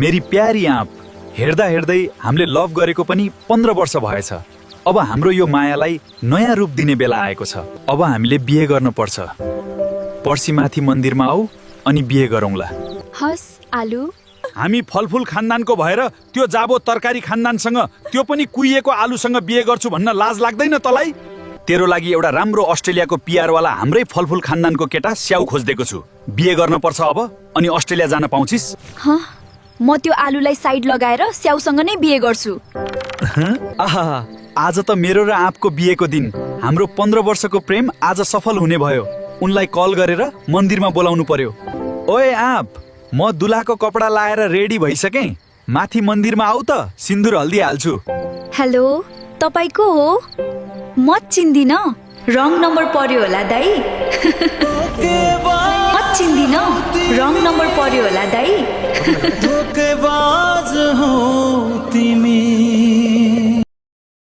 मेरी प्यारी आँप, हेर्दा हेर्दै हामीले लभ गरेको पनि 15 वर्ष भएछ। अब हाम्रो यो मायालाई नयाँ रूप दिने बेला आएको छ। अब हामीले बिहे गर्न पर्छ। पर्सि माथि मन्दिरमा आऊ अनि बिहे गरौँला। हस् आलु। हामी फलफुल खानदानको भएर त्यो जाबो तरकारी खानदानसँग, त्यो पनि कुहिएको आलुसँग बिहे गर्छु भन्न लाज लाग्दैन तँलाई? तेरो लागि एउटा राम्रो अस्ट्रेलियाको पिआरवाला हाम्रै फलफुल खानदानको केटा स्याउ खोज्देको छु। बिहे गर्न पर्छ अब, अनि अस्ट्रेलिया जान पाउँछिस्? म त्यो आलुलाई साइड लगाएर स्याउसँग नै बिहे गर्छु। आहा, आज त मेरो र आँपको बिहेको दिन। हाम्रो 15 वर्षको प्रेम आज सफल हुने भयो। उनलाई कल गरेर मन्दिरमा बोलाउनु पर्यो। ओए आँप, म दुलाको कपडा लाएर रेडी भइसकेँ। माथि मन्दिरमा आऊ त, सिन्दुर हल्दी हाल्छु। हेलो, तपाईँ को हो? म चिन्दिन। रङ नम्बर पर्यो होला दाइ। म चिन्दिन। रङ नम्बर पर्यो होला दाइ। धोकेबाज हो तिमी।